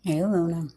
Hey, Luna.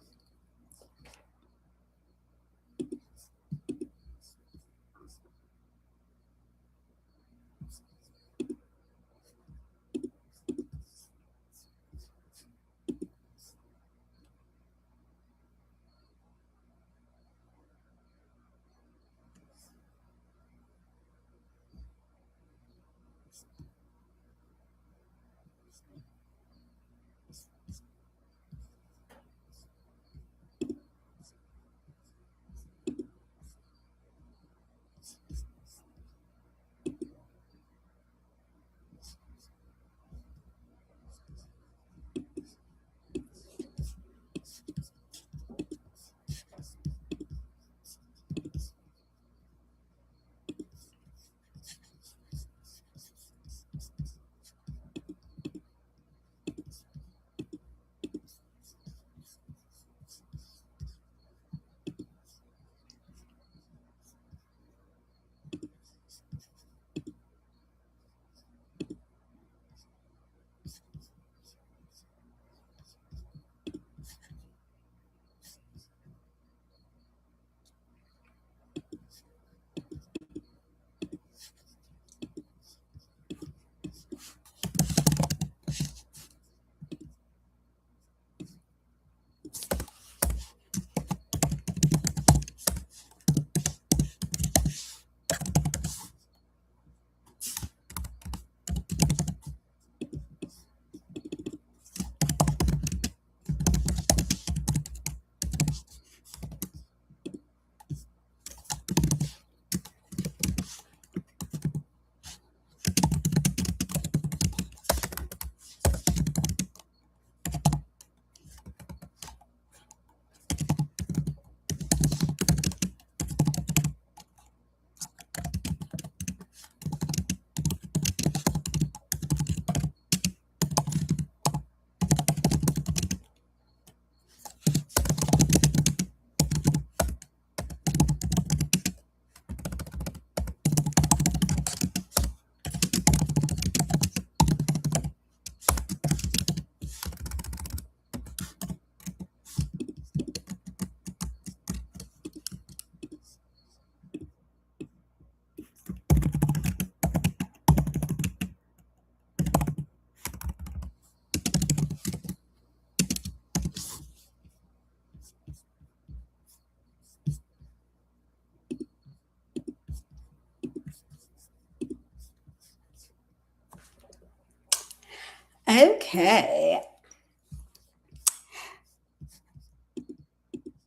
Okay.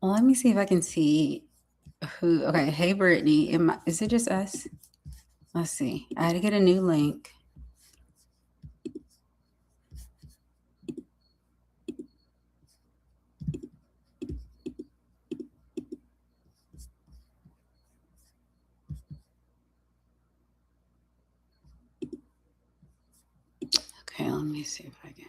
Well, let me see if I can see who. Okay. Hey, Brittany. Is it just us? Let's see. I had to get a new link. Okay. Let me see if I can.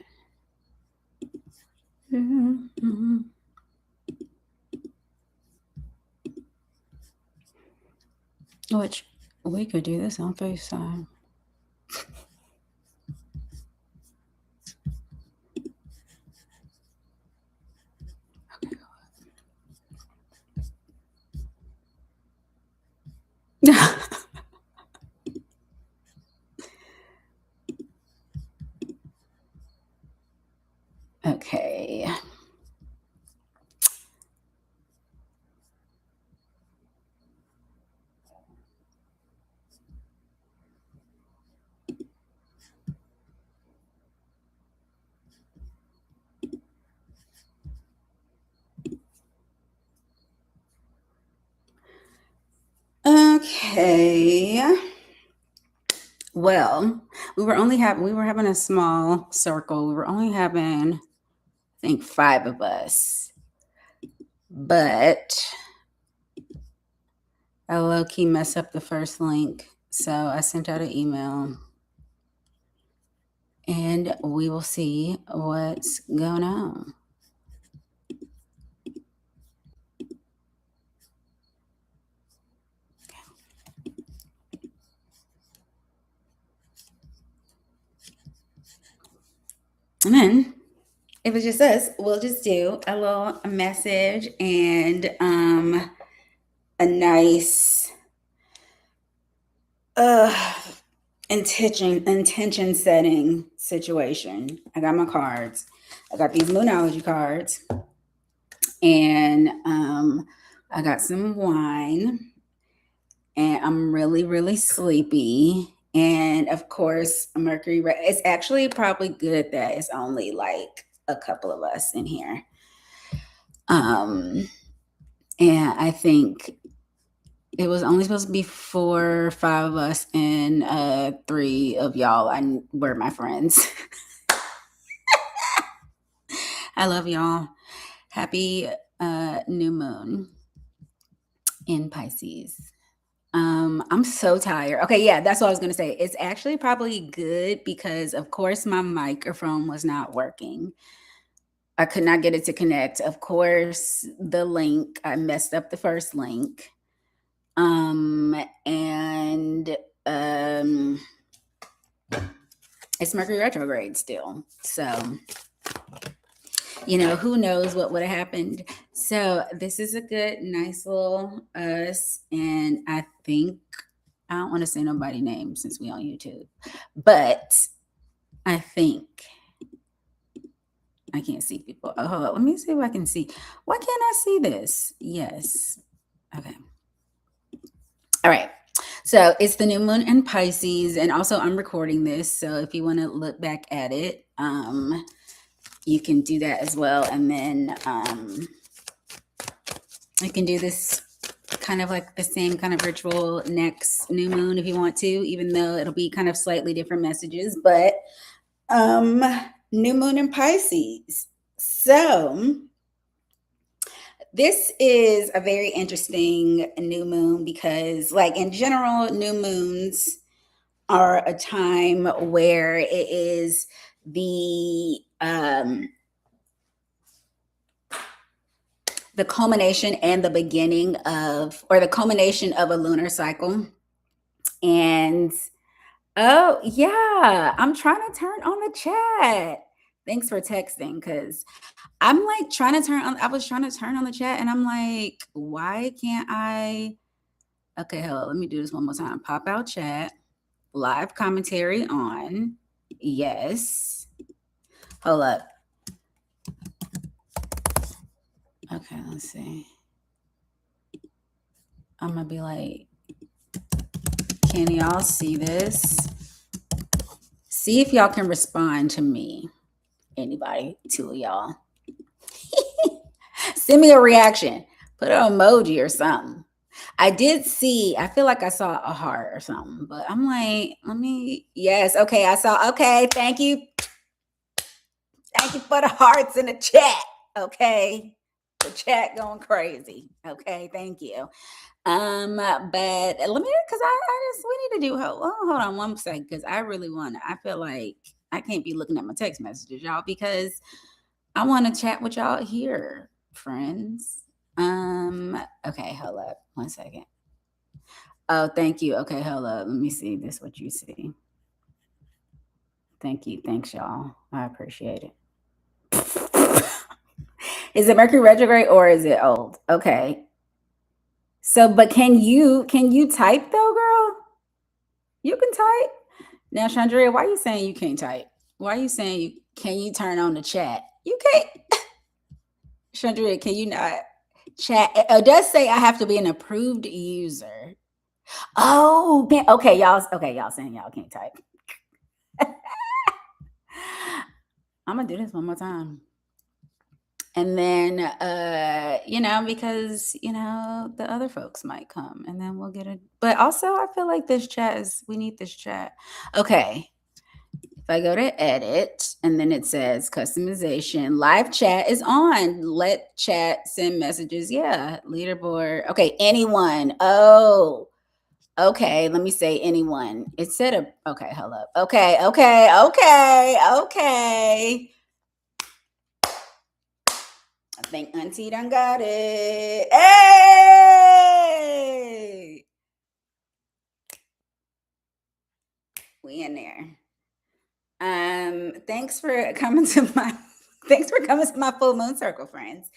Which we could do this on FaceTime. Okay. Okay. Well, we were having a small circle. We were only having, I think, 5 of us. But I low key messed up the first link. So I sent out an email and we will see what's going on. And then if it's just us, we'll just do a little message and a nice uh intention setting situation. I got my cards. I got these Moonology cards, and I got some wine, and I'm really really sleepy. And of course, Mercury. It's actually probably good that it's only like a couple of us in here. Um, and I think it was only supposed to be 4 or 5 of us, and three of y'all were my friends. I love y'all. Happy new moon in Pisces. I'm so tired. Okay, yeah, that's what I was gonna say. It's actually probably good because, of course, my microphone was not working. I could not get it to connect. Of course, the link, I messed up the first link. And it's Mercury retrograde still. So, who knows what would have happened. So this is a good, nice little us. And I think, I don't want to say nobody name since we on YouTube, but I think I can't see people. Oh, hold on. Let me see if I can see. Why can't I see this? Yes. Okay. All right. So it's the new moon in Pisces, and also I'm recording this. So if you want to look back at it, you can do that as well. And then you can do this kind of like the same kind of ritual next new moon if you want to, even though it'll be kind of slightly different messages. But new moon in Pisces. So this is a very interesting new moon because, like, in general, new moons are a time where it is the culmination and the beginning of, or the culmination of a lunar cycle. And oh, yeah, I'm trying to turn on the chat. Thanks for texting, because I'm like trying to turn on, I was trying to turn on the chat, and I'm like, why can't I? Okay, hello, let me do this one more time. Pop out chat, live commentary on. Yes. Hold up. Okay, let's see. I'm gonna be like, can y'all see this? See if y'all can respond to me. Anybody, two of y'all. Send me a reaction. Put an emoji or something. I did see, I feel like I saw a heart or something, but I'm like, yes, okay, I saw, okay, thank you. Thank you for the hearts in the chat. Okay. The chat going crazy. Okay, thank you. But let me, because I just, we need to do, hold on one second, because I really want to, I feel like I can't be looking at my text messages, y'all, because I want to chat with y'all here, friends. Okay, hold up one second. Oh, thank you. Okay, hold up. Let me see this, what you see. Thank you. Thanks, y'all. I appreciate it. Is it Mercury retrograde or is it old? Okay. So, but can you type though, girl? You can type. Now, Chandria, why are you saying you can't type? Why are you saying can you turn on the chat? You can't. Chandria, can you not chat? It does say I have to be an approved user. Oh, okay, y'all. Okay, y'all saying y'all can't type. I'm gonna do this one more time. And then because the other folks might come, and then we'll get it. But also I feel like we need this chat. Okay. If I go to edit, and then it says customization, live chat is on. Let chat send messages. Yeah, leaderboard. Okay, anyone. Oh, okay. Let me say anyone. It said okay, hold up. Okay. I think Auntie done got it. Hey! We in there. Thanks for coming to my Thanks for coming to my full moon circle, friends.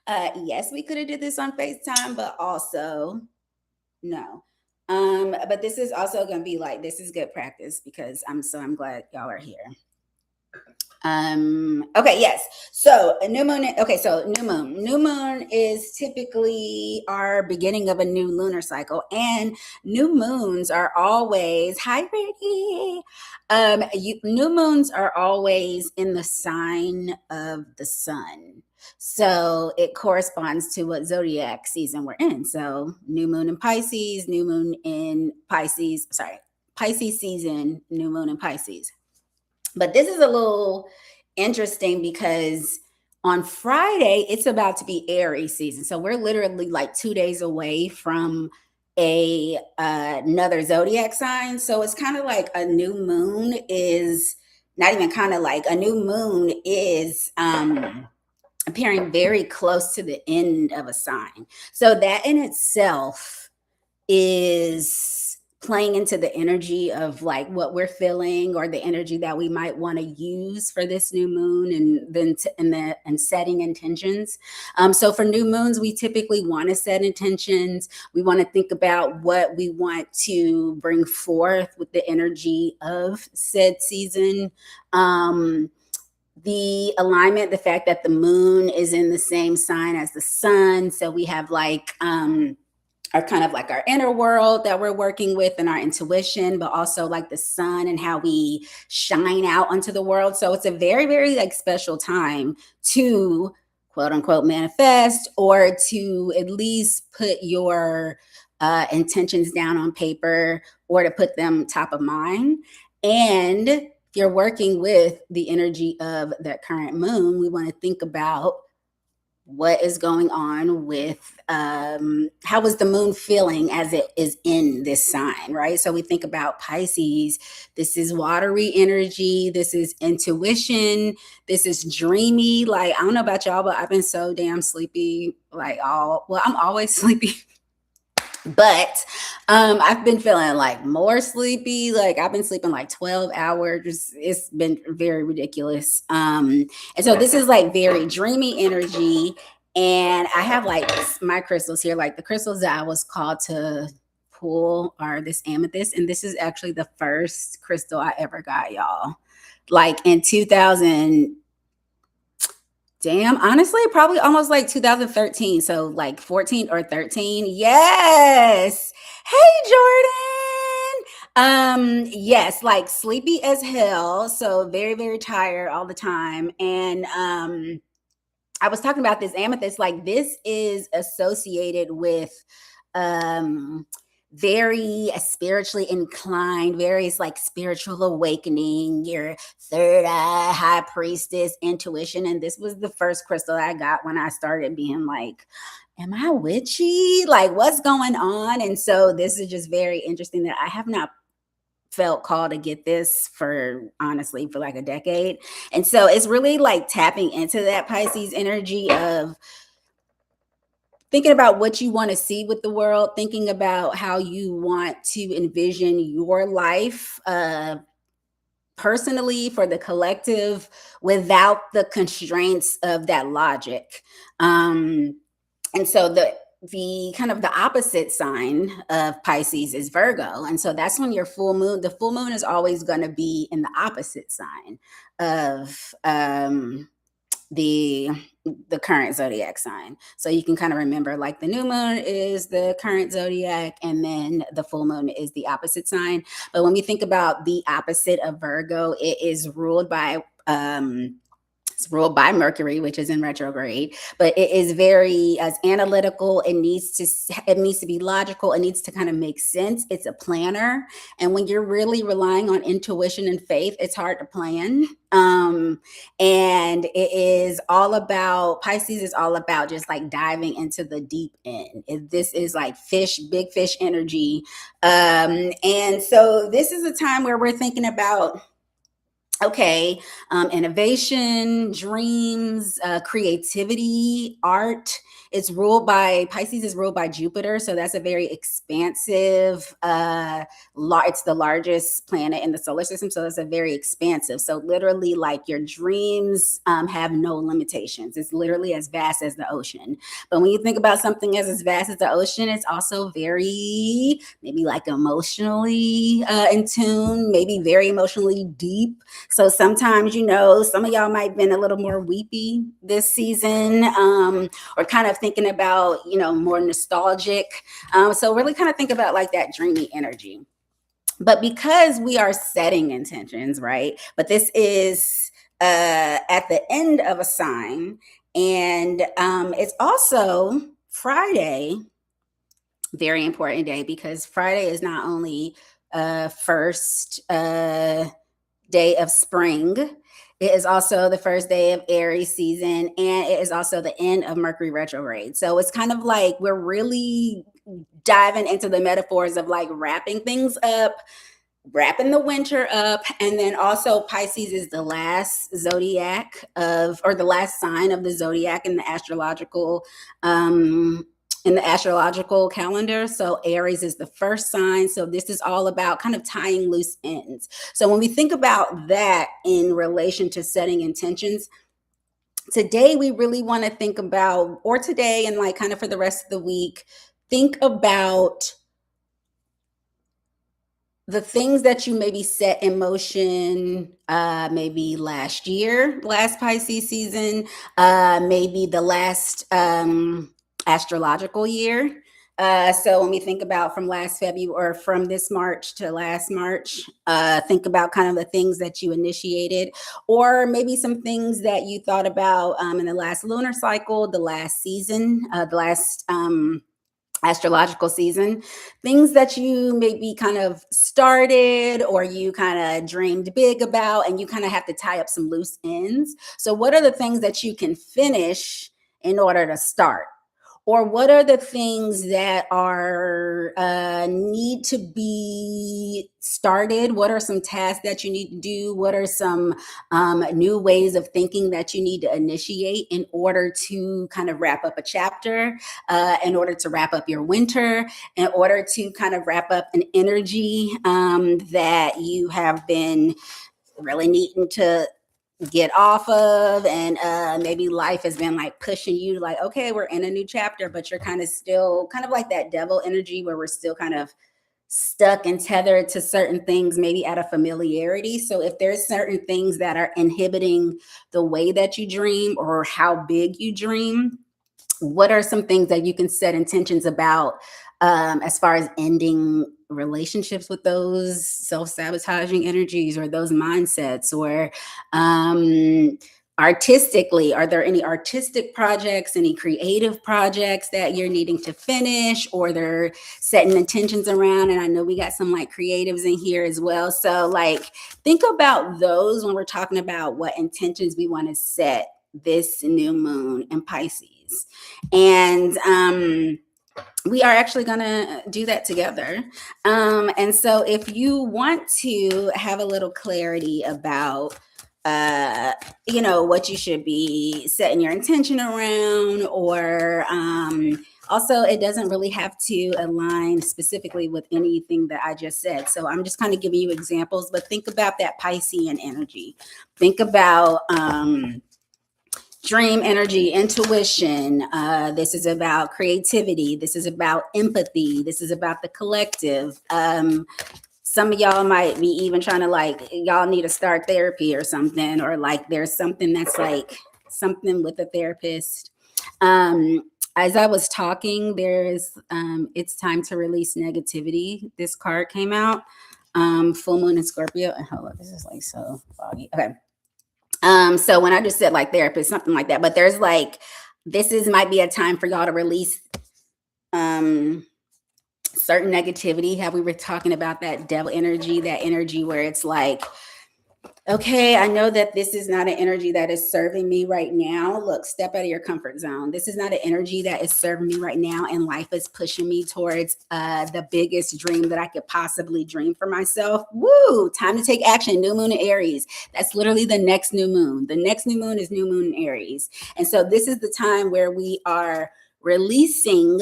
Yes, we could have did this on FaceTime, but also no. But this is also gonna be like this is good practice because I'm glad y'all are here. Okay, yes. So a new moon, okay, so new moon. New moon is typically our beginning of a new lunar cycle, and new moons are always hi Brittany. New moons are always in the sign of the sun. So it corresponds to what zodiac season we're in. So new moon in Pisces, new moon in Pisces, sorry, Pisces season, new moon in Pisces. But this is a little interesting because on Friday, it's about to be Aries season. So we're literally like 2 days away from another zodiac sign. So it's kind of like a new moon is not even kind of like a new moon is appearing very close to the end of a sign. So that in itself is playing into the energy of like what we're feeling or the energy that we might want to use for this new moon and then and setting intentions. So for new moons, we typically want to set intentions. We want to think about what we want to bring forth with the energy of said season. The alignment, the fact that the moon is in the same sign as the sun. So we have like our kind of like our inner world that we're working with and our intuition, but also like the sun and how we shine out onto the world. So it's a very, very like special time to quote unquote manifest or to at least put your intentions down on paper or to put them top of mind. And if you're working with the energy of that current moon, we want to think about what is going on with how is the moon feeling as it is in this sign, right? So we think about Pisces. This is watery energy. This is intuition. This is dreamy. Like, I don't know about y'all, but I've been so damn sleepy. I'm always sleepy. But I've been feeling like more sleepy. Like I've been sleeping like 12 hours. It's been very ridiculous. And so this is like very dreamy energy. And I have like my crystals here, like the crystals that I was called to pull are this amethyst. And this is actually the first crystal I ever got, y'all. Like in 2000, damn, honestly, probably almost like 2013. So like 14 or 13. Yes. Hey, Jordan. Yes, like sleepy as hell. So very, very tired all the time. And I was talking about this amethyst, like this is associated with very spiritually inclined, very like spiritual awakening, your third eye, high priestess, intuition. And this was the first crystal I got when I started being like, am I witchy? Like, what's going on? And so this is just very interesting that I have not felt called to get this for honestly for like a decade. And so it's really like tapping into that Pisces energy of thinking about what you want to see with the world, thinking about how you want to envision your life personally for the collective without the constraints of that logic. And so the kind of the opposite sign of Pisces is Virgo. And so that's when your full moon, the full moon is always going to be in the opposite sign of the current zodiac sign. So you can kind of remember like the new moon is the current zodiac and then the full moon is the opposite sign. But when we think about the opposite of Virgo, it is ruled by it's ruled by Mercury, which is in retrograde, but it is very as analytical. It needs to be logical. It needs to kind of make sense. It's a planner, and when you're really relying on intuition and faith, it's hard to plan. And it is all about Pisces is all about just like diving into the deep end. This is like big fish energy, and so this is a time where we're thinking about Okay, innovation, dreams, creativity, art. It's ruled by Pisces is ruled by Jupiter, so that's a very expansive. It's the largest planet in the solar system, so it's a very expansive. So literally, like your dreams have no limitations. It's literally as vast as the ocean. But when you think about something as vast as the ocean, it's also very maybe like emotionally in tune, maybe very emotionally deep. So sometimes, some of y'all might have been a little more weepy this season, or kind of thinking about, more nostalgic. So really kind of think about like that dreamy energy. But because we are setting intentions, right? But this is at the end of a sign. And it's also Friday, very important day, because Friday is not only first day of spring. It is also the first day of Aries season, and it is also the end of Mercury retrograde. So it's kind of like we're really diving into the metaphors of like wrapping things up, wrapping the winter up. And then also Pisces is the last zodiac or the last sign of the zodiac in the astrological calendar. So Aries is the first sign. So this is all about kind of tying loose ends. So when we think about that in relation to setting intentions, today we really want to think about, or today and like kind of for the rest of the week, think about the things that you maybe set in motion, maybe last Pisces season, maybe the last astrological year. So when we think about from last February or from this March to last March, think about kind of the things that you initiated, or maybe some things that you thought about in the last lunar cycle, the last season, the last astrological season, things that you maybe kind of started or you kind of dreamed big about, and you kind of have to tie up some loose ends. So what are the things that you can finish in order to start? Or what are the things that are need to be started? What are some tasks that you need to do? What are some new ways of thinking that you need to initiate in order to kind of wrap up a chapter, in order to wrap up your winter, in order to kind of wrap up an energy that you have been really needing to get off of, and maybe life has been like pushing you like, okay, we're in a new chapter, but you're kind of still kind of like that devil energy where we're still kind of stuck and tethered to certain things, maybe out of familiarity. So if there's certain things that are inhibiting the way that you dream or how big you dream, what are some things that you can set intentions about, as far as ending relationships with those self-sabotaging energies or those mindsets? Or artistically, are there any artistic projects, any creative projects that you're needing to finish or they're setting intentions around? And I know we got some like creatives in here as well. So like think about those when we're talking about what intentions we want to set this new moon in Pisces. And we are actually going to do that together. And so if you want to have a little clarity about what you should be setting your intention around, or also it doesn't really have to align specifically with anything that I just said. So I'm just kind of giving you examples, but think about that Piscean energy. Think about dream energy, intuition. This is about creativity. This is about empathy. This is about the collective. Some of y'all might be even trying to like, y'all need to start therapy or something, or like there's something that's like something with a therapist. As I was talking, there's it's time to release negativity. This card came out. Full moon in Scorpio. And hold on, this is like so foggy. Okay. So when I just said like therapist, something like that, but there's like, might be a time for y'all to release certain negativity. How we were talking about that devil energy, that energy where it's like, Okay, I know that this is not an energy that is serving me right now. Look, step out of your comfort zone. This is not an energy that is serving me right now, and life is pushing me towards the biggest dream that I could possibly dream for myself. Woo! Time to take action. New moon in Aries. That's literally the next new moon. The next new moon is new moon in Aries. And so this is the time where we are releasing.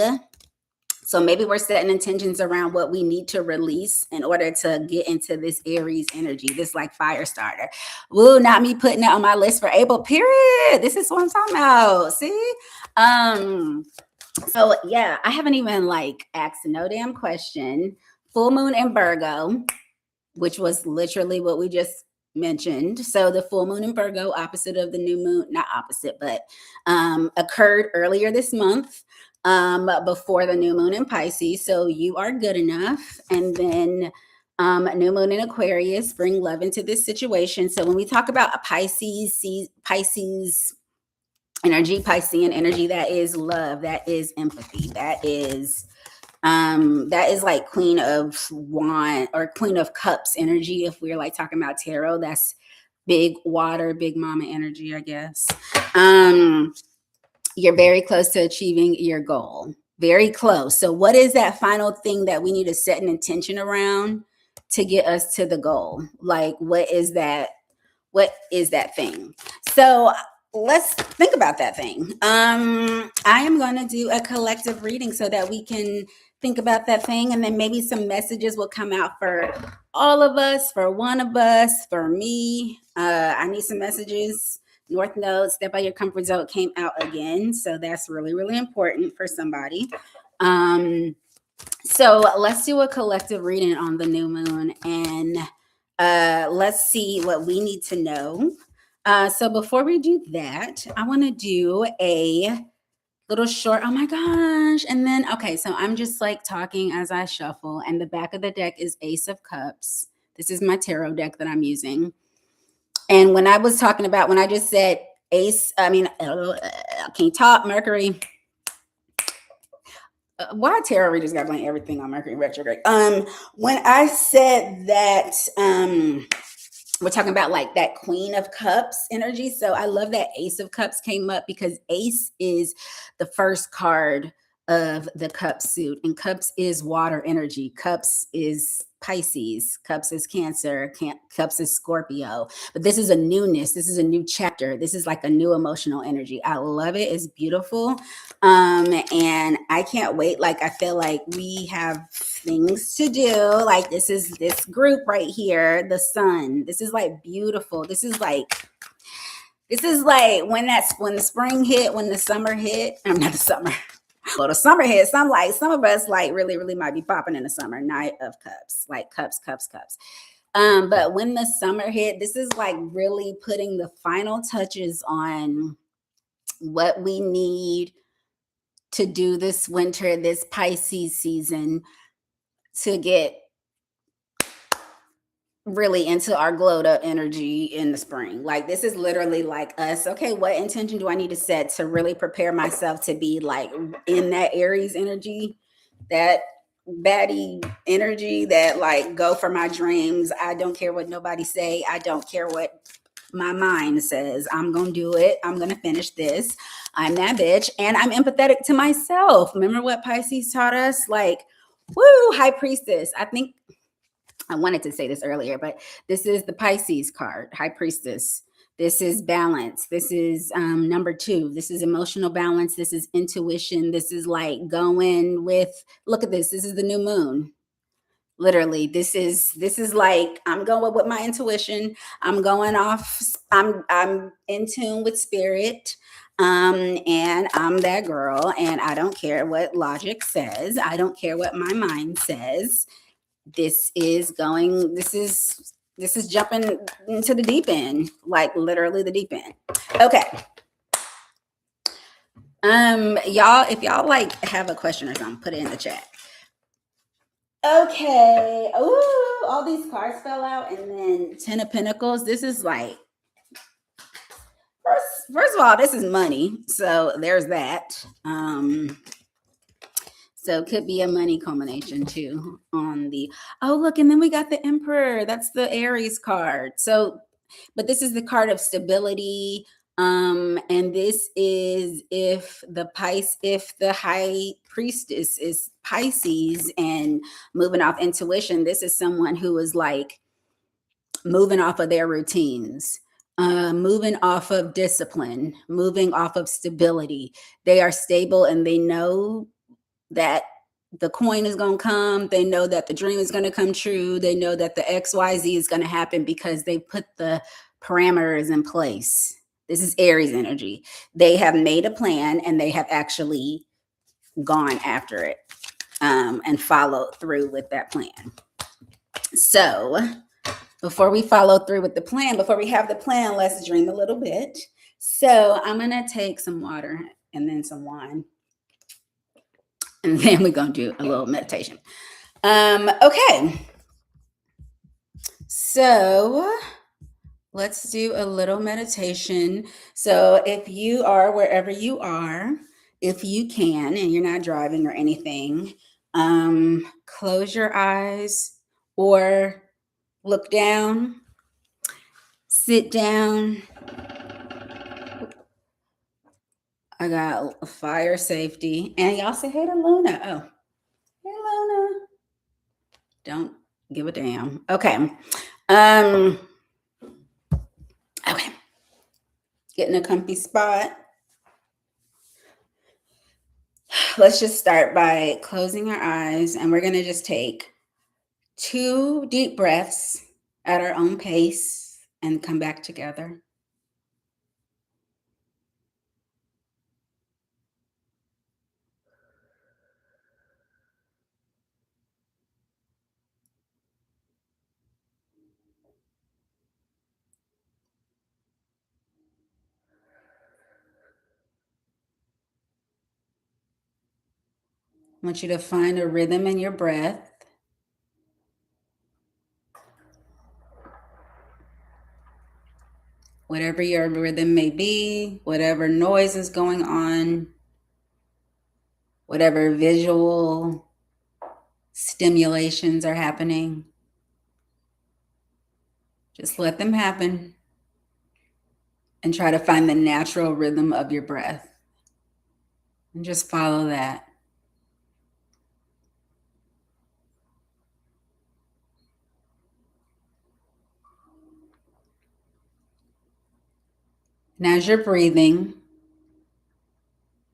So maybe we're setting intentions around what we need to release in order to get into this Aries energy, this like fire starter. Woo, not me putting it on my list for April, period. This is what I'm talking about. See? So yeah, I haven't even like asked no damn question. Full moon in Virgo, which was literally what we just mentioned. So the full moon in Virgo, opposite of the new moon, not opposite, but occurred earlier this month, before the new moon in Pisces. So you are good enough. And then new moon in Aquarius, bring love into this situation. So when we talk about a Pisces energy, Piscean energy, that is love, that is empathy, that is like Queen of Wand or Queen of Cups energy. If we're like talking about tarot, that's big water, big mama energy, I guess. You're very close to achieving your goal. Very close. So what is that final thing that we need to set an intention around to get us to the goal? Like, what is that? What is that thing? So let's think about that thing. I am going to do a collective reading so that we can think about that thing, and then maybe some messages will come out for all of us, for one of us, for me. I need some messages. North Node, step out your comfort zone came out again. So that's really, really important for somebody. So let's do a collective reading on the new moon, and let's see what we need to know. So before we do that, I want to do a little short. Oh my gosh. And then, okay, so I'm just like talking as I shuffle, and the back of the deck is Ace of Cups. This is my tarot deck that I'm using. And when I was talking about, when I just said Ace, I mean, I can't talk, Mercury. Why tarot readers got to blame everything on Mercury retrograde? When I said that, we're talking about like that Queen of Cups energy. So I love that Ace of Cups came up, because Ace is the first card of the cup suit, and cups is water energy. Cups is Pisces, cups is Cancer, cups is Scorpio. But this is a newness. This is a new chapter. This is like a new emotional energy. I love it. It's beautiful. And I can't wait. Like, I feel like we have things to do. Like, this is this group right here, the sun. This is like beautiful. This is like when the spring hit, when the summer hit. I'm not the summer. Well, the summer hit. Some of us like really, really might be popping in the summer. Knight of Cups, like cups. But when the summer hit, this is like really putting the final touches on what we need to do this winter, this Pisces season, to get really into our glowed up energy in the spring. Like, this is literally like us. Okay, what intention do I need to set to really prepare myself to be like in that Aries energy, that baddie energy, that like go for my dreams. I don't care what nobody say. I don't care what my mind says. I'm gonna do it. I'm gonna finish this. I'm that bitch, and I'm empathetic to myself. Remember what Pisces taught us? Like, woo, High Priestess. I think I wanted to say this earlier, but this is the Pisces card, High Priestess. This is balance. This is number 2. This is emotional balance. This is intuition. This is like going with, look at this. This is the new moon. Literally, this is like, I'm going with my intuition. I'm going off. I'm in tune with spirit. And I'm that girl, and I don't care what logic says. I don't care what my mind says. This is jumping into the deep end, like literally the deep end. Okay. Y'all, if y'all like have a question or something, put it in the chat. Okay. Ooh, all these cards fell out, and then 10 of Pentacles. This is like, first of all, this is money. So there's that. So it could be a money combination too on the, oh, look, and then we got the Emperor. That's the Aries card. So But this is the card of stability. And this is if the high priestess is Pisces and moving off intuition, this is someone who is like moving off of their routines, moving off of discipline, moving off of stability. They are stable and they know that the coin is going to come. They know that the dream is going to come true. They know that the XYZ is going to happen because they put the parameters in place. This is Aries energy. They have made a plan and they have actually gone after it, and followed through with that plan. So before we follow through with the plan, before we have the plan, let's dream a little bit. So I'm going to take some water and then some wine. And then we're going to do a little meditation. Okay. So let's do a little meditation. So if you are wherever you are, if you can, and you're not driving or anything, close your eyes or look down, sit down. I got fire safety. And y'all say hey to Luna. Oh, hey Luna. Don't give a damn. Okay. Okay. Get in a comfy spot. Let's just start by closing our eyes, and we're going to just take 2 deep breaths at our own pace and come back together. I want you to find a rhythm in your breath. Whatever your rhythm may be, whatever noise is going on, whatever visual stimulations are happening, just let them happen and try to find the natural rhythm of your breath and just follow that. And as you're breathing,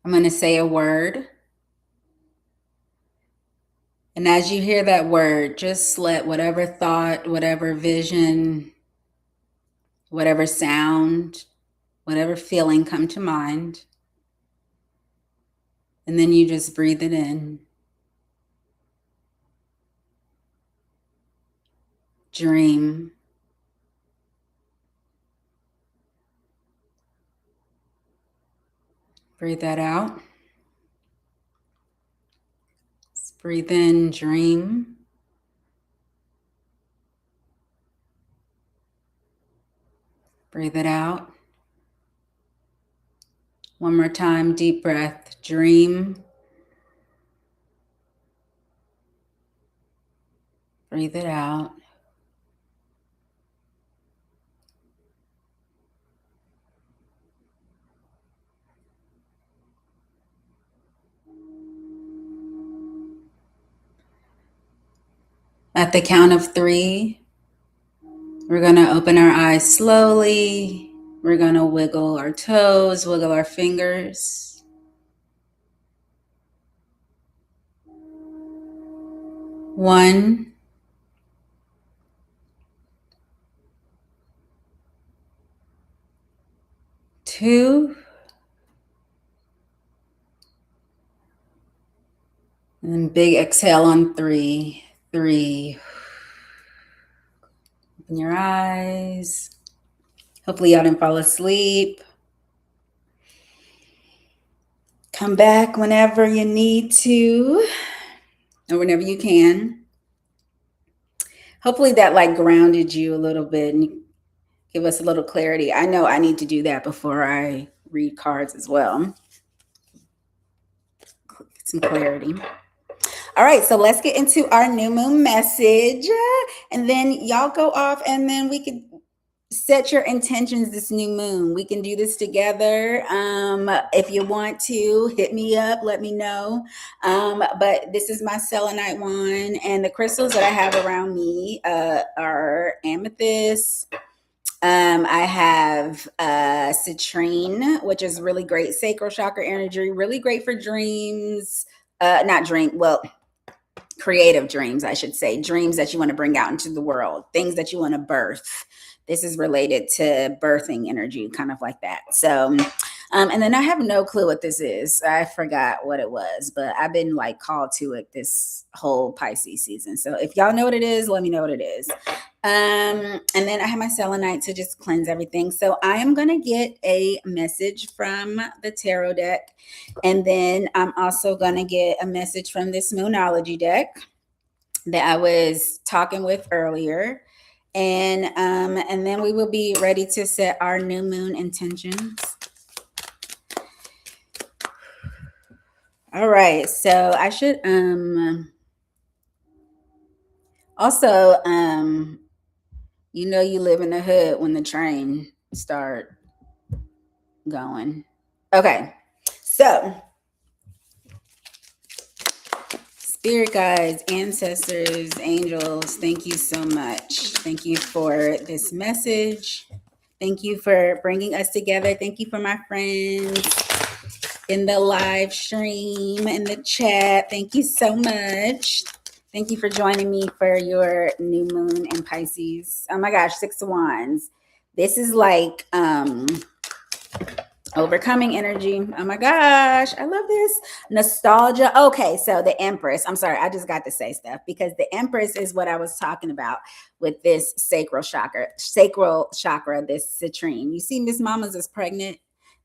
I'm going to say a word. And as you hear that word, just let whatever thought, whatever vision, whatever sound, whatever feeling come to mind. And then you just breathe it in. Dream. Breathe that out. Just breathe in, dream. Breathe it out. One more time, deep breath, dream. Breathe it out. At the count of 3, we're going to open our eyes slowly. We're going to wiggle our toes, wiggle our fingers. 1, 2, and then big exhale on 3. 3. Open your eyes. Hopefully y'all didn't fall asleep. Come back whenever you need to, or whenever you can. Hopefully that like grounded you a little bit and give us a little clarity. I know I need to do that before I read cards as well. Get some clarity. All right, so let's get into our new moon message, and then y'all go off, and then we could set your intentions this new moon. We can do this together. If you want to hit me up, let me know. But this is my selenite wand, and the crystals that I have around me are amethyst. I have citrine, which is really great sacral chakra energy, really great for dreams. Not dream, well, creative dreams, I should say, dreams that you want to bring out into the world, things that you want to birth. This is related to birthing energy, kind of like that. So, and then I have no clue what this is. I forgot what it was, but I've been like called to it this whole Pisces season. So if y'all know what it is, let me know what it is. And then I have my selenite to just cleanse everything. So I am going to get a message from the tarot deck. And then I'm also going to get a message from this Moonology deck that I was talking with earlier. And then we will be ready to set our new moon intentions. All right. So I should also you know you live in the hood when the train start going. Okay. So spirit guides, ancestors, angels, thank you so much. Thank you for this message. Thank you for bringing us together. Thank you for my friends in the live stream, in the chat. Thank you so much. Thank you for joining me for your new moon in Pisces. Oh my gosh, 6 of Wands. This is like overcoming energy. Oh my gosh, I love this. Nostalgia. Okay, so the Empress. I'm sorry, I just got to say stuff because the Empress is what I was talking about with this sacral chakra, this citrine. You see, Miss Mamas is pregnant.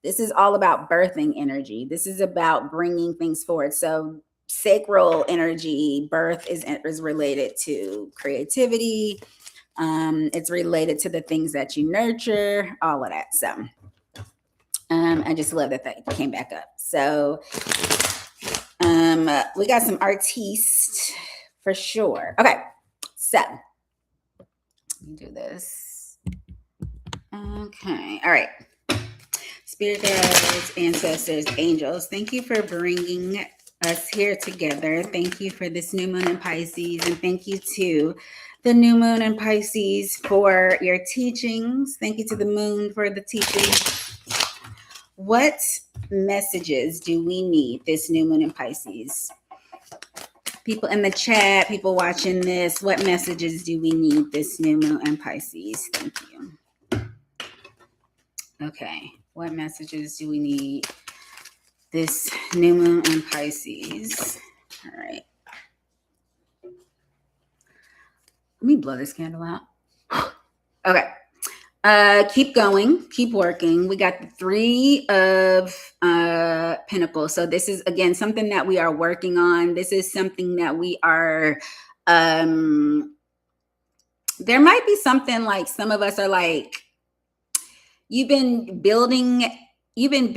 This is all about birthing energy. This is about bringing things forward. So sacral energy, birth is related to creativity. It's related to the things that you nurture, all of that. So I just love that came back up. So we got some artistes for sure. Okay, so let me do this. Okay, all right. Spirit guides, ancestors, angels, thank you for bringing us here together. Thank you for this new moon in Pisces, and thank you to the new moon in Pisces for your teachings. Thank you to the moon for the teachings. What messages do we need this new moon in Pisces? People in the chat, people watching this, what messages do we need this new moon in Pisces? Thank you. Okay, what messages do we need this new moon in Pisces? All right. Let me blow this candle out. Okay. Keep going, keep working. We got the 3 of Pentacles. So this is again something that we are working on. This is something that we are there might be something like some of us are like, you've been building, you've been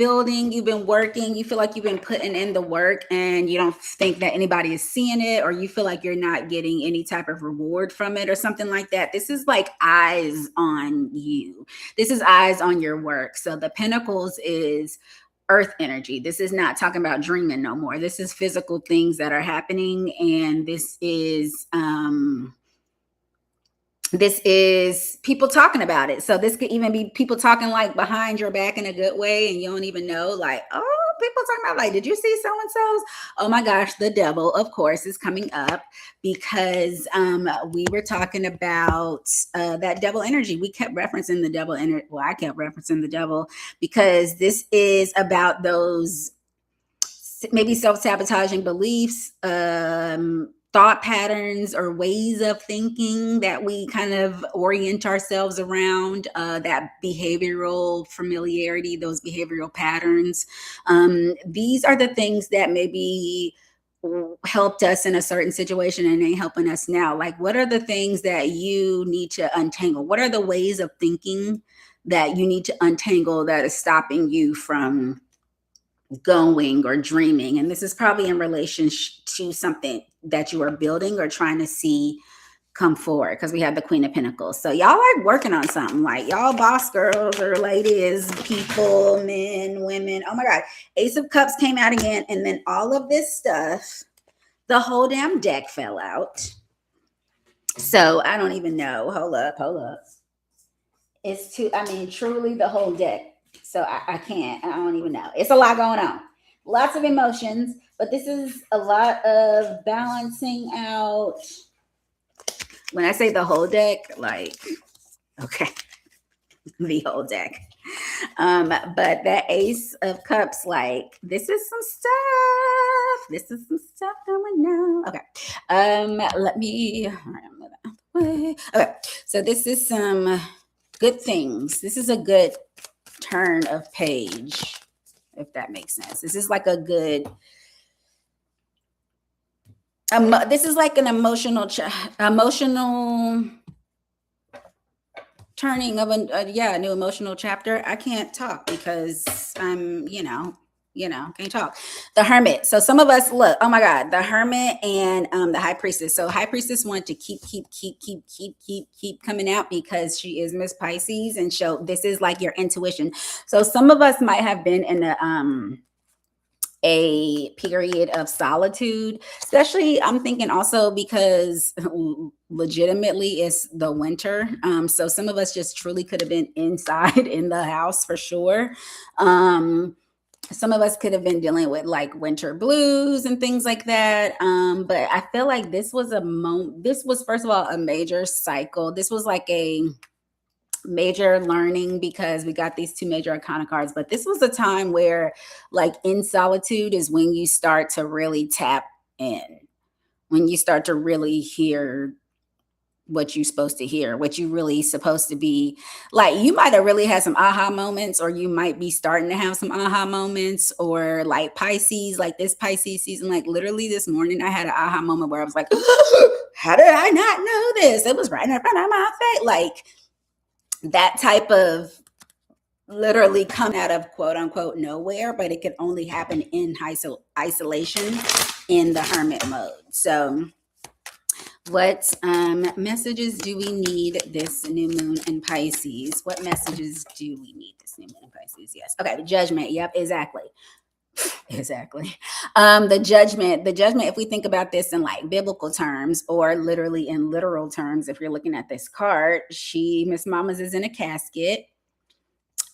working, you feel like you've been putting in the work and you don't think that anybody is seeing it, or you feel like you're not getting any type of reward from it or something like that. This is like eyes on you. This is eyes on your work. So the Pentacles is earth energy. This is not talking about dreaming no more. This is physical things that are happening. And this is people talking about it. So this could even be people talking like behind your back in a good way, and you don't even know, like, oh, people talking about like, did you see so-and-so's? Oh my gosh, the devil, of course, is coming up because we were talking about that devil energy. We kept referencing the devil energy. Well, I kept referencing the devil because this is about those maybe self-sabotaging beliefs, thought patterns or ways of thinking that we kind of orient ourselves around, that behavioral familiarity, those behavioral patterns. These are the things that maybe helped us in a certain situation and ain't helping us now. Like, what are the things that you need to untangle? What are the ways of thinking that you need to untangle that is stopping you from going or dreaming? And this is probably in relation to something that you are building or trying to see come forward because we have the Queen of Pentacles. So y'all are working on something, like y'all boss girls or ladies, people, men, women. Oh my God. Ace of Cups came out again. And then all of this stuff, the whole damn deck fell out. So I don't even know. Hold up. It's too, I mean, truly the whole deck. So I can't, I don't even know. It's a lot going on. Lots of emotions, but this is a lot of balancing out. When I say the whole deck, like, okay, the whole deck. But that Ace of Cups, like, this is some stuff. This is some stuff going on. Okay. Let me, all right, I'm gonna out the way. Okay. So this is some good things. This is a good turn of page, if that makes sense. This is like a good, this is like an emotional turning of a new emotional chapter. I can't talk because I'm, can't talk. The Hermit. So some of us, look, oh my God, the Hermit and the High Priestess. So High Priestess wanted to keep coming out because she is Miss Pisces, and so this is like your intuition. So some of us might have been in a period of solitude, especially I'm thinking also because legitimately it's the winter. So some of us just truly could have been inside in the house for sure. Some of us could have been dealing with like winter blues and things like that. But I feel like this was this was, first of all, a major cycle. This was like a major learning because we got these two major arcana cards, but this was a time where, like, in solitude is when you start to really tap in, when you start to really hear what you're supposed to hear, what you really supposed to be. Like, you might have really had some aha moments, or you might be starting to have some aha moments, or like Pisces, like this Pisces season, like literally this morning I had an aha moment where I was like, how did I not know this? It was right in front of my face. Like, that type of literally come out of quote unquote nowhere, but it could only happen in isolation in the Hermit mode. So what messages do we need this new moon in Pisces? What messages do we need this new moon in Pisces? Yes. Okay. Judgment. Yep. Exactly. Exactly. The judgment, if we think about this in like biblical terms, or literally in literal terms, if you're looking at this card, Miss Mamas is in a casket.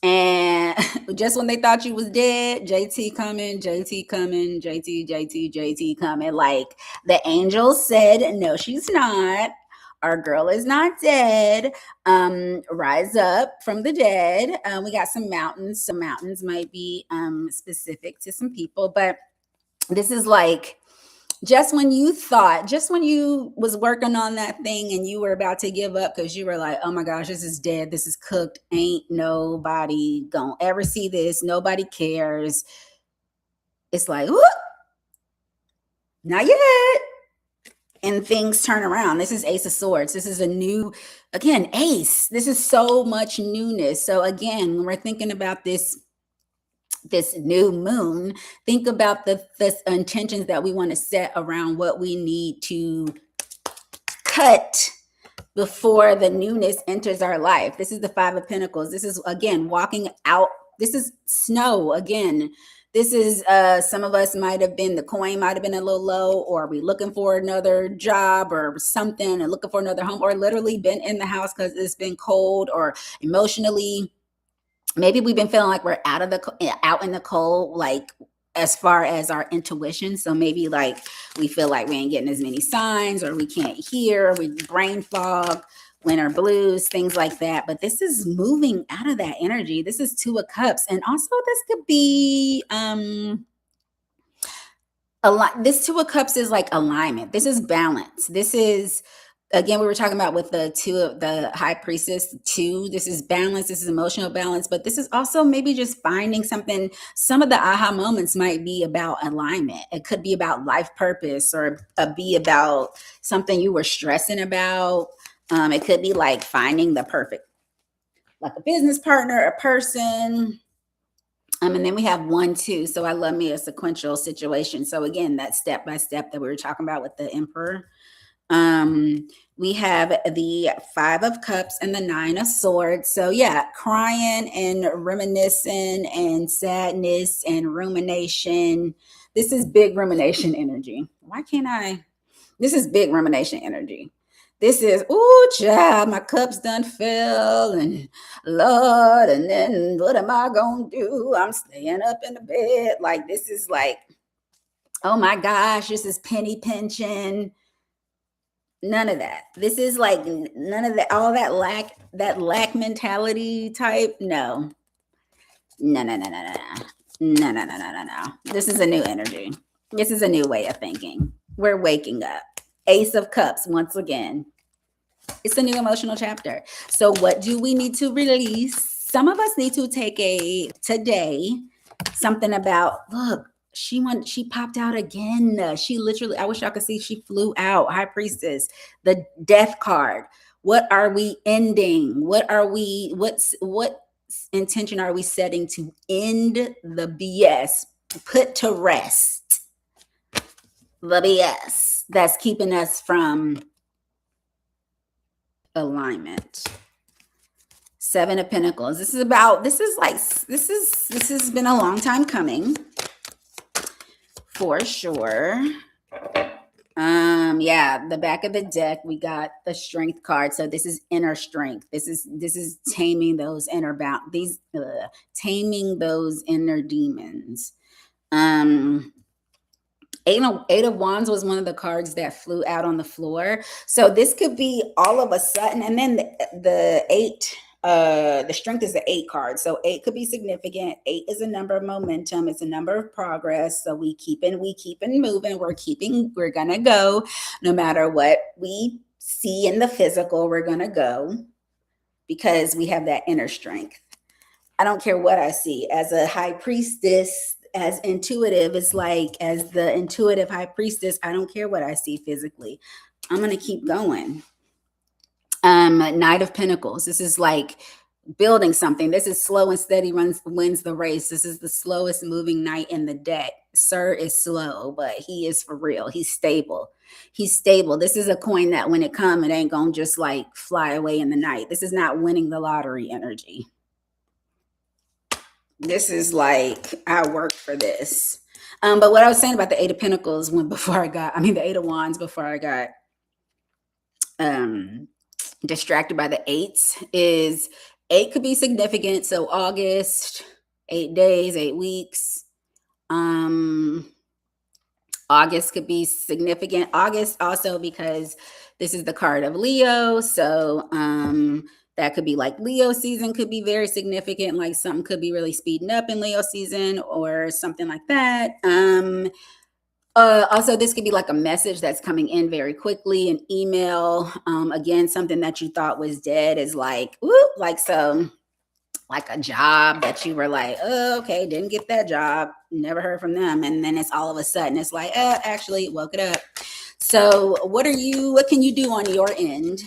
And just when they thought you was dead, JT coming, JT coming. Like, the angels said, no, she's not. Our girl is not dead. Rise up from the dead. We got some mountains. Some mountains might be specific to some people, but this is like, just when you was working on that thing and you were about to give up because you were like, oh my gosh, this is dead, this is cooked, ain't nobody gonna ever see this, nobody cares. It's like, whoop, not yet. And things turn around. This is Ace of Swords. This is a new, again, Ace. This is so much newness. So again, when we're thinking about this new moon, think about the intentions that we want to set around what we need to cut before the newness enters our life. This is the Five of Pentacles. This is, again, walking out. This is snow again. This is some of us might have been, the coin might have been a little low, or we looking for another job or something and looking for another home, or literally been in the house because it's been cold, or emotionally maybe we've been feeling like we're out in the cold, like as far as our intuition. So maybe like we feel like we ain't getting as many signs, or we can't hear, we brain fog, winter blues, things like that. But this is moving out of that energy. This is Two of Cups. And also this could be this Two of Cups is like alignment. This is balance. This is, again, we were talking about with the High Priestess too. This is balance. This is emotional balance, but this is also maybe just finding something. Some of the aha moments might be about alignment. It could be about life purpose, or be about something you were stressing about. It could be like finding the perfect, like a business partner, a person. And then we have 1, 2. So I love me a sequential situation. So again, that step by step that we were talking about with the Emperor. We have the Five of Cups and the Nine of Swords. So yeah, crying and reminiscing and sadness and rumination. This is big rumination energy. Why can't I? This is big rumination energy. This is, ooh, child, my cup's done fill, and Lord, and then what am I gonna do? I'm staying up in the bed. Like, this is like, oh my gosh, this is penny pinching. None of that. This is like none of that, all that lack mentality type. No. No, no, no, no, no, no. No, no, no, no, no, no. This is a new energy. This is a new way of thinking. We're waking up. Ace of Cups, once again. It's a new emotional chapter. So, what do we need to release? Some of us need to take a today something about, look, she popped out again. She literally, I wish y'all could see, she flew out. High Priestess, the death card. What are we ending? What intention are we setting to end the BS? Put to rest the BS that's keeping us from alignment. Seven of Pentacles. This has been a long time coming for sure. Yeah, the back of the deck, we got the Strength card. So this is inner strength. This is taming those taming those inner demons. Eight of Wands was one of the cards that flew out on the floor. So this could be all of a sudden, and then the eight, the Strength is the 8 card. So 8 could be significant. 8 is a number of momentum. It's a number of progress. So we keep moving. We're gonna go no matter what we see in the physical. We're gonna go because we have that inner strength. I don't care what I see. As a High Priestess, as intuitive, it's like, as the intuitive High Priestess, I don't care what I see physically. I'm going to keep going. Knight of Pentacles. This is like building something. This is slow and steady wins the race. This is the slowest moving knight in the deck. Sir is slow, but he is for real. He's stable. This is a coin that when it comes, it ain't going to just like fly away in the night. This is not winning the lottery energy. This is like, I worked for this. But what I was saying about the Eight of Pentacles the Eight of Wands before I got distracted by the eights, is 8 could be significant. So August, 8 days, 8 weeks. August could be significant. August also because this is the card of Leo. So that could be like Leo season could be very significant. Like something could be really speeding up in Leo season or something like that. Also, this could be like a message that's coming in very quickly, an email. Again, something that you thought was dead is like, whoop, like a job that you were like, oh, okay, didn't get that job, never heard from them. And then it's all of a sudden, it's like, actually woke it up. So what can you do on your end?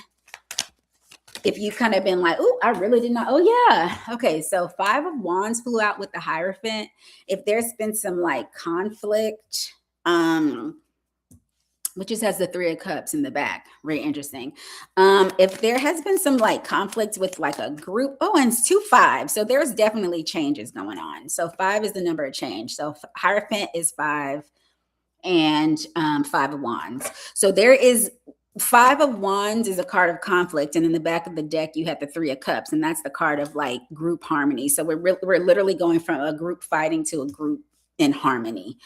If you've kind of been like, oh, I really did not. Oh, yeah. Okay. So 5 of Wands flew out with the Hierophant. If there's been some like conflict, which just has the 3 of Cups in the back. Very interesting. If there has been some like conflict with like a group, and it's 2 5. So there's definitely changes going on. So 5 is the number of change. So Hierophant is 5 and 5 of Wands. So there is 5 of Wands is a card of conflict, and in the back of the deck you have the 3 of Cups, and that's the card of like group harmony. So we're literally going from a group fighting to a group in harmony.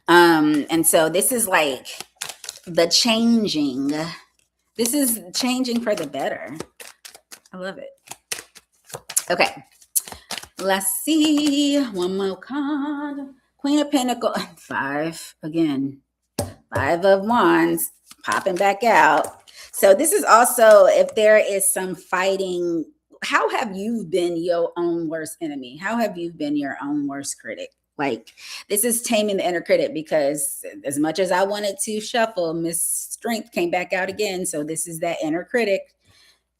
And so this is like the changing. This is changing for the better. I love it. Okay, let's see one more card. Queen of Pentacles, 5 again. 5 of Wands popping back out. So this is also, if there is some fighting, how have you been your own worst enemy? How have you been your own worst critic? Like, this is taming the inner critic, because as much as I wanted to shuffle, Miss Strength came back out again. So this is that inner critic.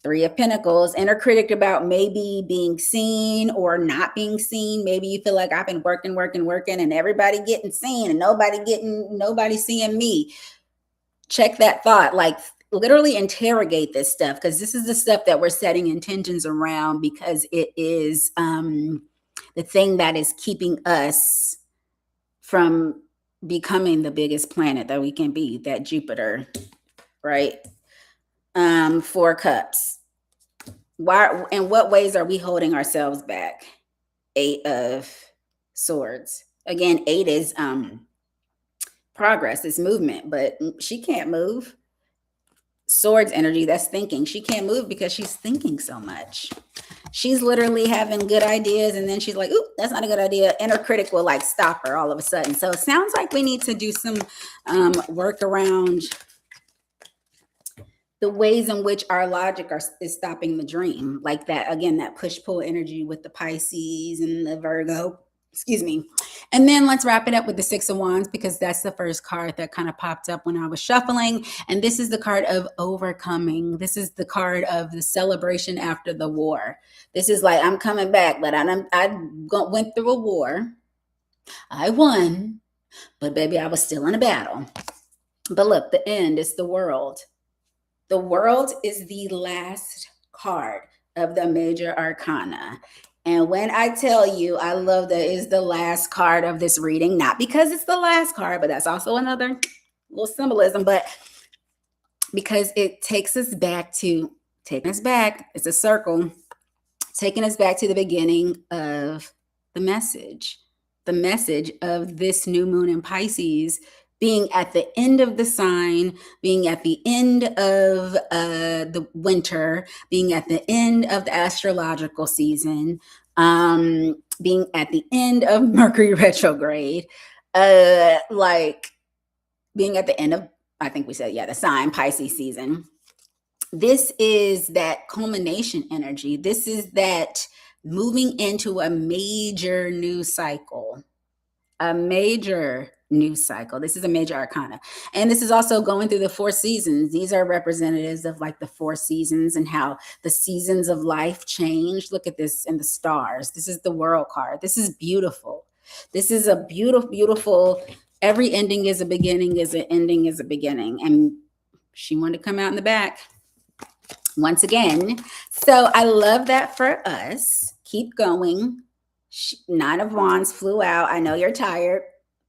3 of Pentacles, inner critic about maybe being seen or not being seen. Maybe you feel like I've been working, and everybody getting seen and nobody seeing me. Check that thought. Like, literally interrogate this stuff, because this is the stuff that we're setting intentions around, because it is the thing that is keeping us from becoming the biggest planet that we can be, that Jupiter, right? Four cups. Why, in what ways are we holding ourselves back? Eight of Swords. Again, eight is progress, it's movement, but she can't move. Swords energy, that's thinking. She can't move because she's thinking so much. She's literally having good ideas, and then she's like, oop, that's not a good idea. And her critic will like stop her all of a sudden. So it sounds like we need to do some work around the ways in which our logic is stopping the dream. Like that, again, that push-pull energy with the Pisces and the Virgo. Excuse me. And then let's wrap it up with the Six of Wands, because that's the first card that kind of popped up when I was shuffling. And this is the card of overcoming. This is the card of the celebration after the war. This is like, I'm coming back, but I went through a war. I won, but baby, I was still in a battle. But look, the end is the World. The World is the last card of the major arcana. And when I tell you, I love that it's the last card of this reading, not because it's the last card, but that's also another little symbolism, but because it takes us back, it's a circle, taking us back to the beginning of the message of this new moon in Pisces, being at the end of the sign, being at the end of the winter, being at the end of the astrological season, being at the end of Mercury retrograde, like being at the end of, I think we said, the sign Pisces season. This is that culmination energy. This is that moving into a major new cycle. This is a major arcana. And this is also going through the 4 seasons. These are representatives of like the 4 seasons and how the seasons of life change. Look at this in the stars. This is the World card. This is beautiful. This is a beautiful, beautiful, every ending is a beginning, is an ending, is a beginning. And she wanted to come out in the back once again. So I love that for us. Keep going. 9 of Wands flew out. I know you're tired,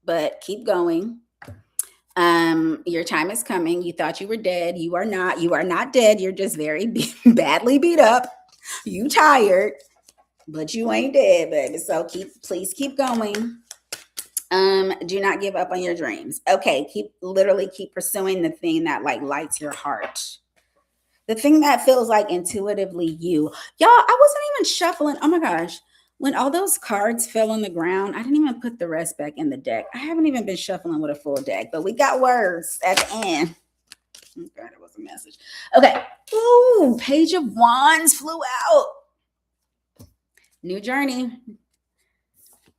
but keep going. Your time is coming. You thought you were dead. You are not. You are not dead. You're just very badly beat up. You tired, but you ain't dead, baby. So please keep going. Do not give up on your dreams. Okay, literally keep pursuing the thing that like lights your heart. The thing that feels like intuitively you. Y'all, I wasn't even shuffling. Oh my gosh. When all those cards fell on the ground, I didn't even put the rest back in the deck. I haven't even been shuffling with a full deck, but we got words at the end. Oh God, it was a message. Okay. Ooh, Page of Wands flew out. New journey.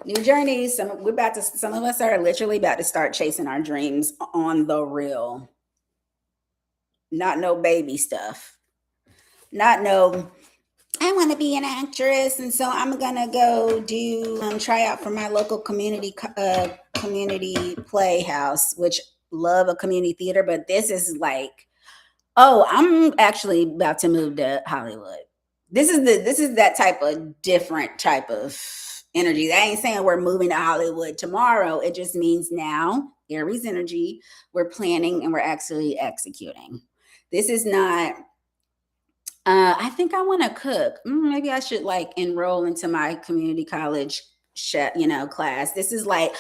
New journeys. Some of us are literally about to start chasing our dreams on the real. Not no baby stuff. Not no, I want to be an actress, and so I'm gonna go do try out for my local community playhouse, which love a community theater. But this is like, oh, I'm actually about to move to Hollywood. This is that type of different type of energy. I ain't saying we're moving to Hollywood tomorrow. It just means now, Aries energy, we're planning and we're actually executing. This is not. I think I want to cook. Maybe I should like enroll into my community college chef, class. This is like,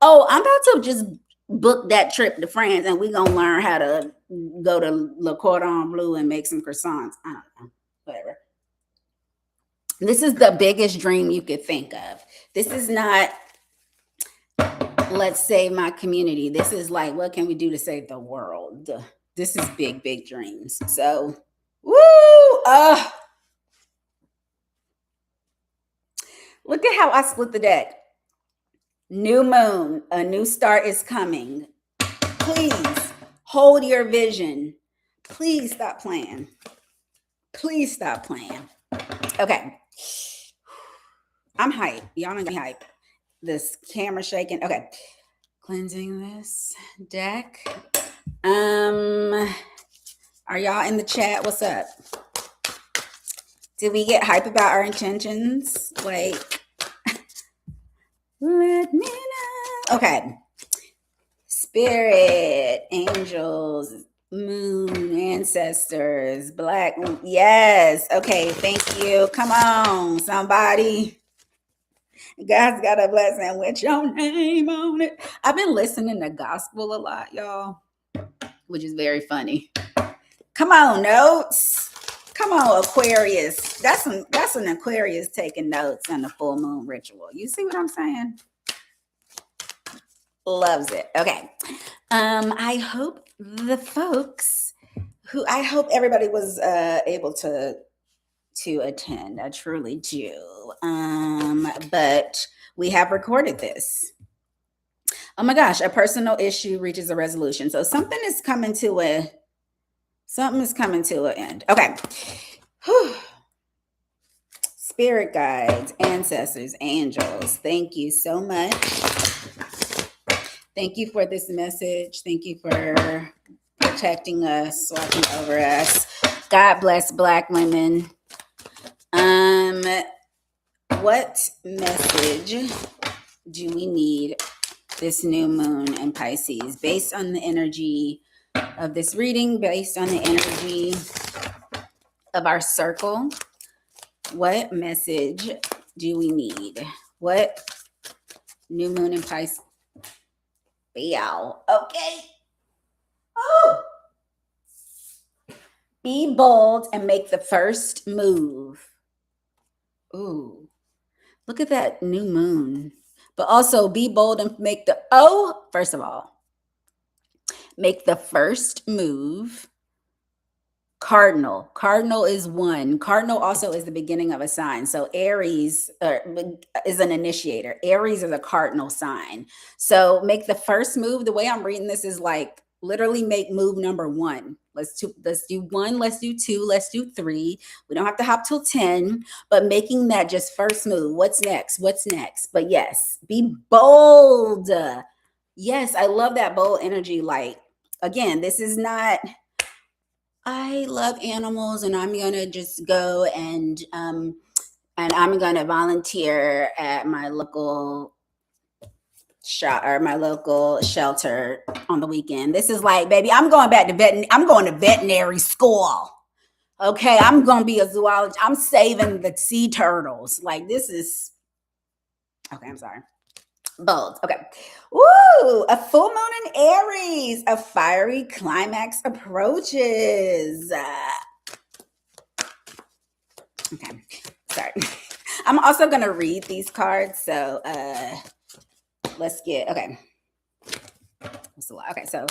oh, I'm about to just book that trip to France, and we're gonna learn how to go to Le Cordon Bleu and make some croissants. I don't know, whatever. This is the biggest dream you could think of. This is not, let's save my community. This is like, what can we do to save the world? This is big, big dreams. So, woo! Look at how I split the deck. New moon, a new start is coming. Please hold your vision. Please stop playing. Please stop playing. Okay. I'm hyped. Y'all don't get hyped. This camera shaking. Okay. Cleansing this deck. Are y'all in the chat? What's up? Did we get hype about our intentions? Like, let me know. Okay. Spirit, angels, moon, ancestors, black. Yes. Okay. Thank you. Come on, somebody. God's got a blessing with your name on it. I've been listening to gospel a lot, y'all, which is very funny. Come on, notes. Come on, Aquarius. That's an Aquarius taking notes on the full moon ritual. You see what I'm saying? Loves it. Okay. I hope the folks I hope everybody was able to attend. I truly do. But we have recorded this. Oh my gosh, a personal issue reaches a resolution. So something is coming to an end. Okay. Whew. Spirit guides, ancestors, angels, thank you so much. Thank you for this message. Thank you for protecting us, watching over us. God bless Black women. What message do we need this new moon in Pisces based on the energy of this reading, based on the energy of our circle? What message do we need? What new moon in Pisces? Okay. Oh. Be bold and make the first move. Ooh. Look at that new moon. But also be bold and make first of all, make the first move. Cardinal is 1. Cardinal also is the beginning of a sign. So Aries is an initiator. Aries is a cardinal sign. So make the first move. The way I'm reading this is like literally make move number 1. Let's do 1, let's do 2, let's do 3. We don't have to hop till 10, but making that just first move. What's next? But yes, be bold. Yes, I love that bold energy. Like, again, this is not, I love animals and I'm going to just go and I'm going to volunteer at my local shop or my local shelter on the weekend. This is like, baby, I'm going to veterinary school. Okay, I'm going to be a zoologist. I'm saving the sea turtles. Like, this is, okay, I'm sorry. Bold. Okay. Woo! A full moon in Aries. A fiery climax approaches. Okay. Sorry. I'm also going to read these cards. So let's get, okay. That's a lot. Okay. So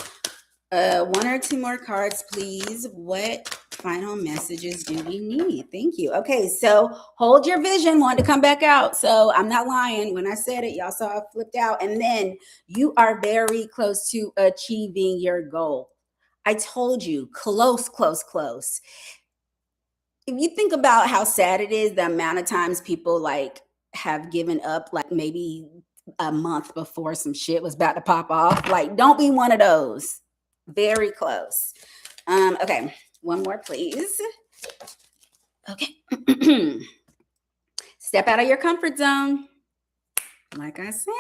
1 or 2 more cards, please. What final messages do we need? Thank you. Okay, so hold your vision. Want to come back out. So I'm not lying. When I said it, y'all saw I flipped out. And then you are very close to achieving your goal. I told you, close. If you think about how sad it is, the amount of times people like have given up, like maybe a month before some shit was about to pop off. Like, don't be one of those. Very close. Okay, 1 more, please. Okay. Step out of your comfort zone. Like I said,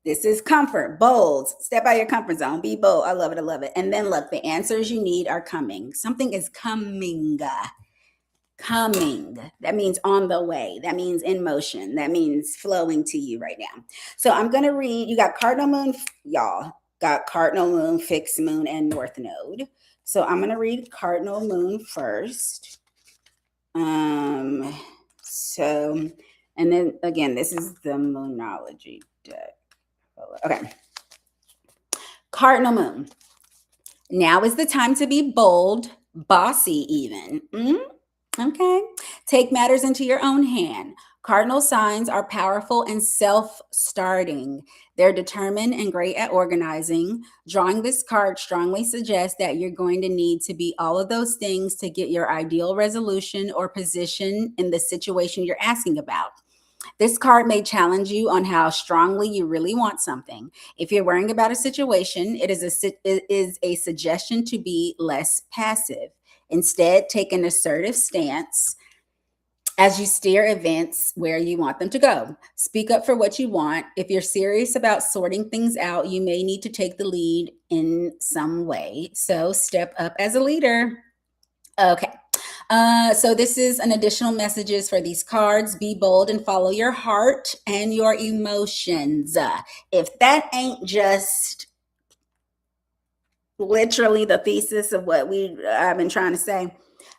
this is comfort, bold. Step out of your comfort zone. Be bold. I love it. And then look, the answers you need are coming. Something is coming. That means on the way. That means in motion. That means flowing to you right now. So I'm going to read. You got cardinal moon, y'all. Got cardinal moon, fixed moon, and north node. So I'm going to read cardinal moon first. So, and then again, this is the Moonology deck. Okay. Cardinal moon. Now is the time to be bold, bossy even. Okay. Take matters into your own hand. Cardinal signs are powerful and self-starting. They're determined and great at organizing. Drawing this card strongly suggests that you're going to need to be all of those things to get your ideal resolution or position in the situation you're asking about. This card may challenge you on how strongly you really want something. If you're worrying about a situation, it is a suggestion to be less passive. Instead, take an assertive stance as you steer events where you want them to go. Speak up for what you want. If you're serious about sorting things out, you may need to take the lead in some way. So step up as a leader. Okay. So this is an additional messages for these cards. Be bold and follow your heart and your emotions. If that ain't just literally the thesis of what I've been trying to say,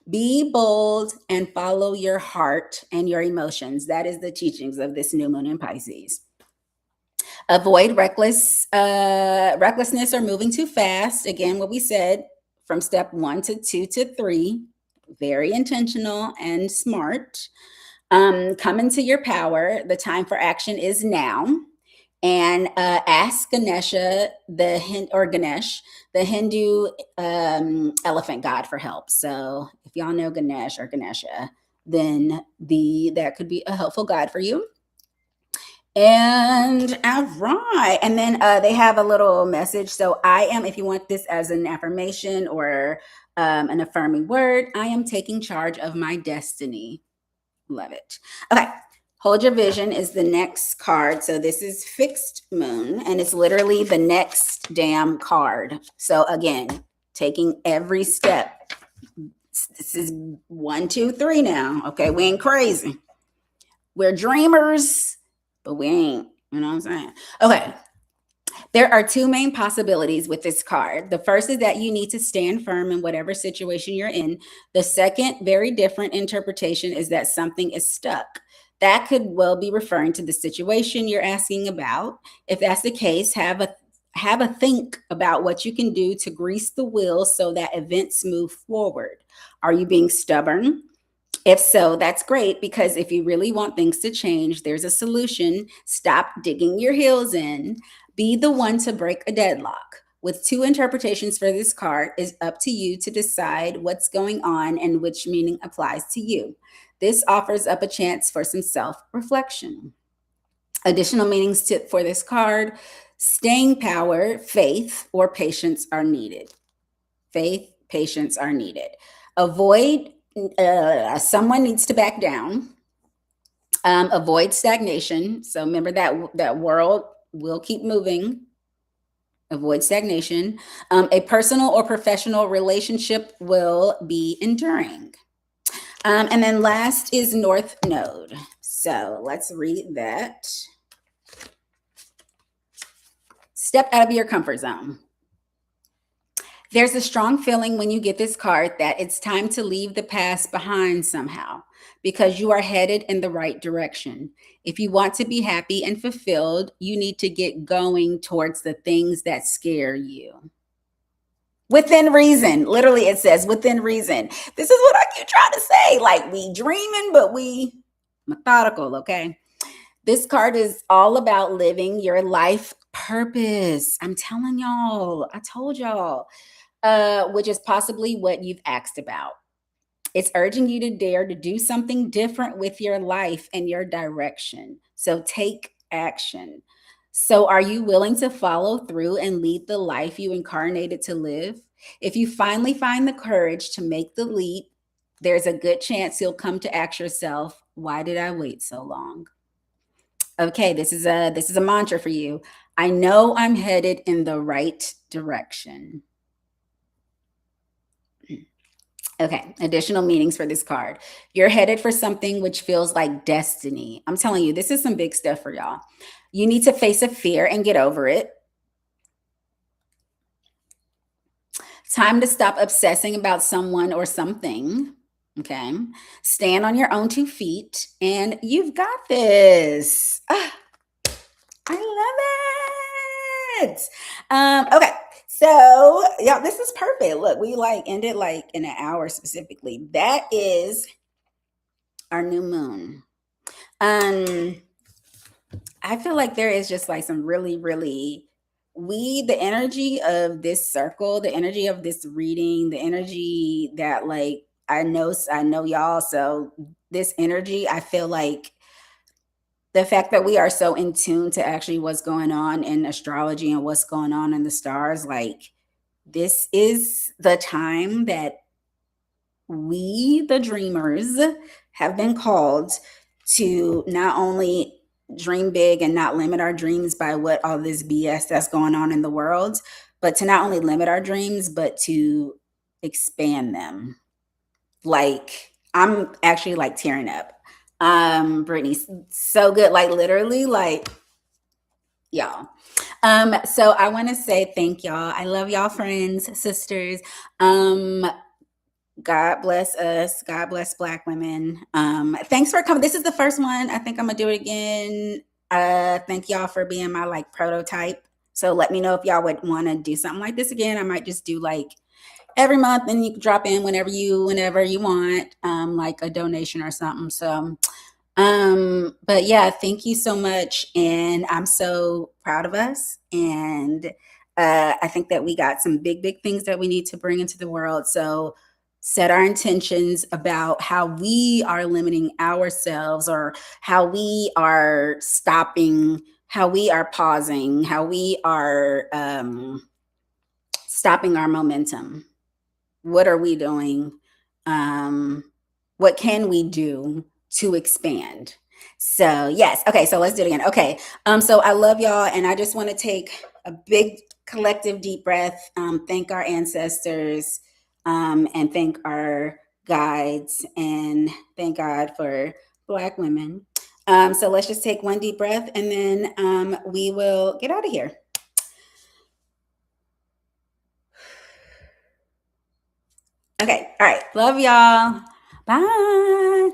be bold and follow your heart and your emotions. That is the teachings of this new moon in Pisces. Avoid recklessness or moving too fast. Again, what we said from step 1 to 2 to 3. Very intentional and smart. Come into your power. The time for action is now. And ask Ganesha, Ganesh, the Hindu elephant god, for help. So if y'all know Ganesh or Ganesha, then that could be a helpful guide for you. And all right. And then they have a little message. So I am, if you want this as an affirmation or an affirming word, I am taking charge of my destiny. Love it. Okay. Hold Your Vision is the next card. So this is fixed moon, and it's literally the next damn card. So again, taking every step. This is 1, 2, 3 now. Okay. We ain't crazy. We're dreamers, but we ain't, you know what I'm saying? Okay. There are 2 main possibilities with this card. The first is that you need to stand firm in whatever situation you're in. The second, very different interpretation, is that something is stuck. That could well be referring to the situation you're asking about. If that's the case, have a think about what you can do to grease the wheel so that events move forward. Are you being stubborn? If so, that's great, because if you really want things to change, there's a solution. Stop digging your heels in. Be the one to break a deadlock. With 2 interpretations for this card, it's up to you to decide what's going on and which meaning applies to you. This offers up a chance for some self-reflection. Additional meanings for this card: staying power, faith, or patience are needed. Faith, patience are needed. Avoid someone needs to back down. Avoid stagnation. So remember that world will keep moving. Avoid stagnation. A personal or professional relationship will be enduring. And then last is North Node. So let's read that. Step out of your comfort zone. There's a strong feeling when you get this card that it's time to leave the past behind somehow, because you are headed in the right direction. If you want to be happy and fulfilled, you need to get going towards the things that scare you. Within reason. Literally, it says within reason. This is what I keep trying to say. Like, we dreaming, but we methodical, okay? This card is all about living your life purpose. I'm telling y'all. I told y'all. Which is possibly what you've asked about. It's urging you to dare to do something different with your life and your direction. So take action. So are you willing to follow through and lead the life you incarnated to live? If you finally find the courage to make the leap, there's a good chance you'll come to ask yourself, why did I wait so long? Okay, this is a mantra for you. I know I'm headed in the right direction. Okay, additional meanings for this card. You're headed for something which feels like destiny. I'm telling you, this is some big stuff for y'all. You need to face a fear and get over it. Time to stop obsessing about someone or something. Okay. Stand on your own 2 feet, and you've got this. I love it. Okay. So, yeah, this is perfect. Look, we ended in an hour specifically. That is our new moon. I feel like there is just some really, really, the energy of this circle, the energy of this reading, the energy that I know y'all. So this energy, I feel like the fact that we are so in tune to actually what's going on in astrology and what's going on in the stars, like this is the time that we, the dreamers, have been called to not only dream big and not limit our dreams by what all this BS that's going on in the world, but to not only limit our dreams, but to expand them. Like, I'm actually like tearing up. Brittany, so good. Like, literally, like, y'all. So I want to say thank y'all. I love y'all, friends, sisters. Um, God bless us. God bless Black women. Thanks for coming. This is the first one. I think I'm gonna do it again. Thank y'all for being my like prototype. So let me know if y'all would want to do something like this again. I might just do like every month, and you can drop in whenever you want, like a donation or something. So but yeah, thank you so much. And I'm so proud of us. And I think that we got some big, big things that we need to bring into the world. So set our intentions about how we are limiting ourselves, or how we are stopping, how we are pausing, how we are stopping our momentum. What are we doing? Um, what can we do to expand? So yes, okay, so let's do it again. Okay, so I love y'all, and I just want to take a big collective deep breath. Thank our ancestors, and thank our guides, and thank God for Black women. So let's just take one deep breath, and then we will get out of here. Okay, all right, love y'all. Bye.